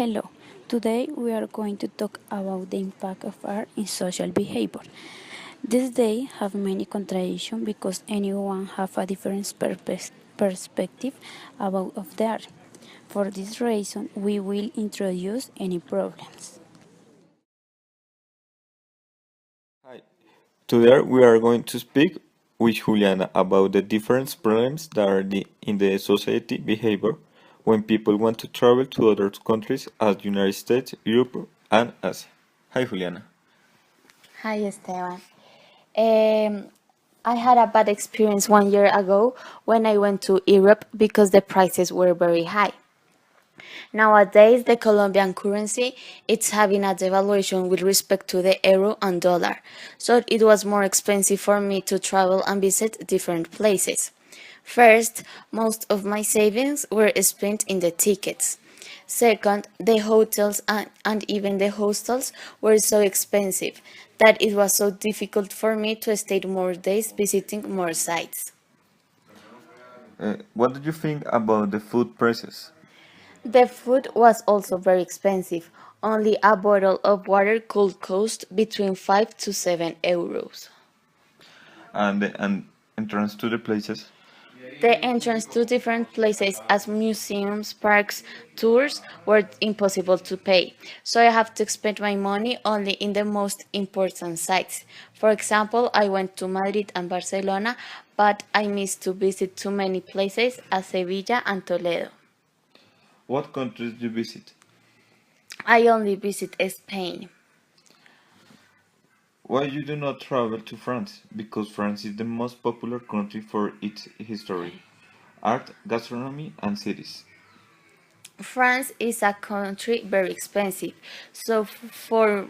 Hello, today we are going to talk about the impact of art in social behavior. This day have many contradictions because anyone have a different perspective about of the art. For this reason, we will introduce any problems. Hi. Today we are going to speak with Juliana about the different problems that are in the society behavior when people want to travel to other countries as the United States, Europe, and Asia. Hi, Juliana. Hi, Esteban. Um, I had a bad experience 1 year ago when I went to Europe because the prices were very high. Nowadays, the Colombian currency it's having a devaluation with respect to the euro and dollar, so it was more expensive for me to travel and visit different places. First, most of my savings were spent in the tickets. Second, the hotels and even the hostels were so expensive that it was so difficult for me to stay more days visiting more sites. What do you think about the food prices? The food was also very expensive. Only a bottle of water could cost between 5 to 7 euros. And entrance to the places? The entrance to different places as museums, parks, tours were impossible to pay. So I have to spend my money only in the most important sites. For example, I went to Madrid and Barcelona, but I missed to visit too many places as Sevilla and Toledo. What countries do you visit? I only visit Spain. Why you do not travel to France? Because France is the most popular country for its history, art, gastronomy, and cities. France is a country very expensive, so for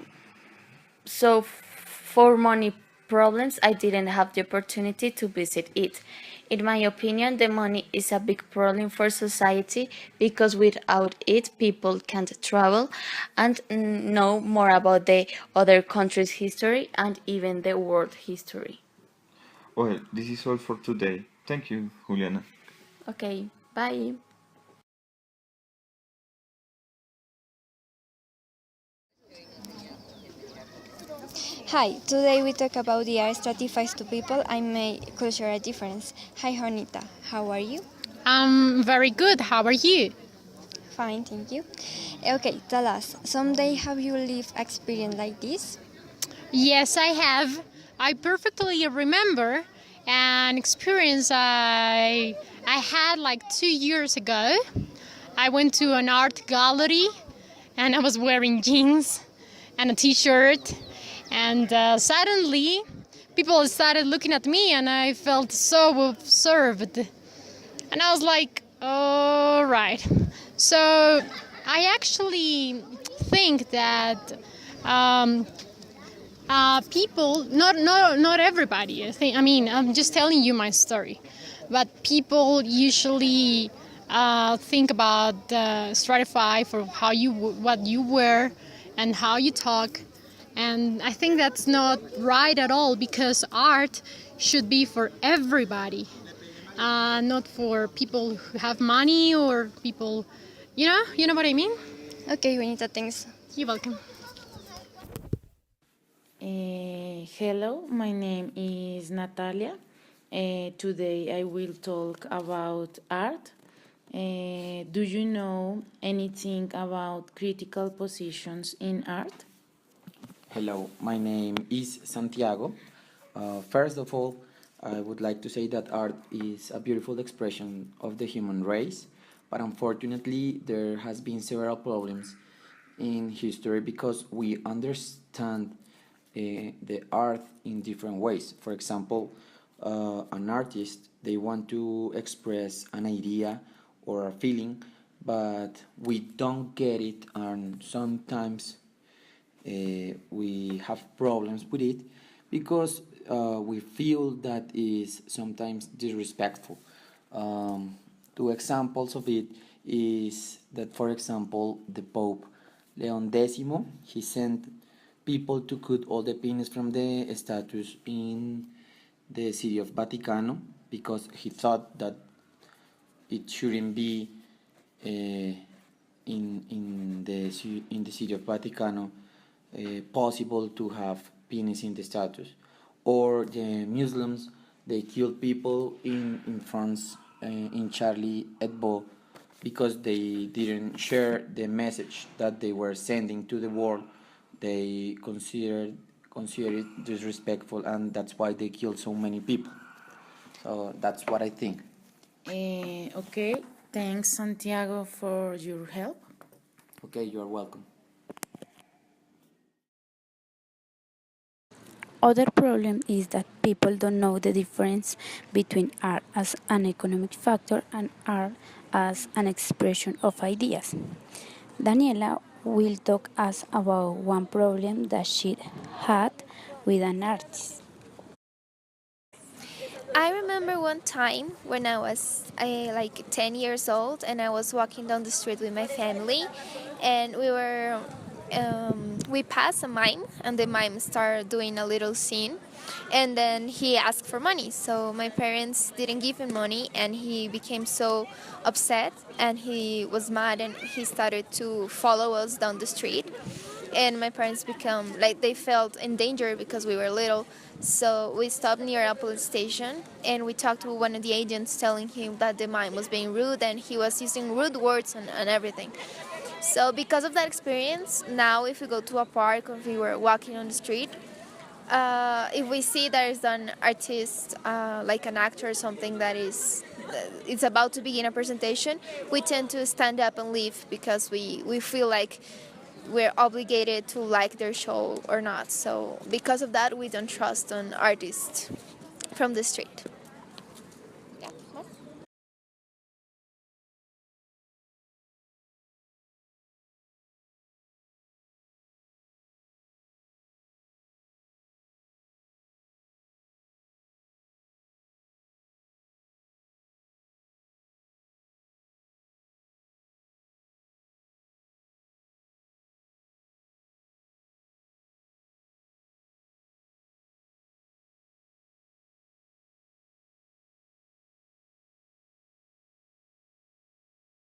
money problems, I didn't have the opportunity to visit it. In my opinion, the money is a big problem for society because without it, people can't travel and know more about the other countries' history and even the world history. Well, this is all for today. Thank you, Juliana. Okay, bye. Hi, today we talk about the art stratifies to people and make cultural difference. Hi, Juanita, how are you? I'm very good. How are you? Fine, thank you. Okay, tell us, someday have you lived experience like this? Yes, I have. I perfectly remember an experience I had like 2 years ago. I went to an art gallery and I was wearing jeans and a t-shirt and suddenly people started looking at me and I felt so observed. And I was like, all right. So I actually think that um, people, not everybody. I'm just telling you my story, but people usually think about stratify for what you wear, and how you talk, and I think that's not right at all because art should be for everybody, not for people who have money or people, you know what I mean. Okay, Juanita, thanks. You're welcome. Hello, my name is Natalia. Today I will talk about art. Do you know anything about critical positions in art? Hello, my name is Santiago. First of all, I would like to say that art is a beautiful expression of the human race, but unfortunately, there has been several problems in history because we understand the art in different ways. For example, an artist they want to express an idea or a feeling, but we don't get it, and sometimes we have problems with it because we feel that is sometimes disrespectful. Two examples of it is that, for example, the Pope Leon X, he sent people to cut all the pins from the statues in the city of Vaticano because he thought that it shouldn't be in the in the city of Vaticano possible to have penis in the status, or the Muslims they killed people in France in Charlie Hebdo because they didn't share the message that they were sending to the world. They considered it disrespectful, and that's why they killed so many people. So that's what I think. Okay, thanks Santiago for your help. Okay, you are welcome. Other problem is that people don't know the difference between art as an economic factor and art as an expression of ideas. Daniela will talk us about one problem that she had with an artist. I remember one time when I was like 10 years old and I was walking down the street with my family, and we passed a mime, and the mime started doing a little scene, and then he asked for money. So my parents didn't give him money, and he became so upset, and he was mad, and he started to follow us down the street. And my parents become like they felt in danger because we were little, so we stopped near a police station and we talked to one of the agents, telling him that the mime was being rude and he was using rude words and everything. So because of that experience, now if we go to a park or if we were walking on the street, if we see there is an artist, like an actor or something that is it's about to begin a presentation, we tend to stand up and leave because we feel like we're obligated to like their show or not. So because of that, we don't trust an artist from the street.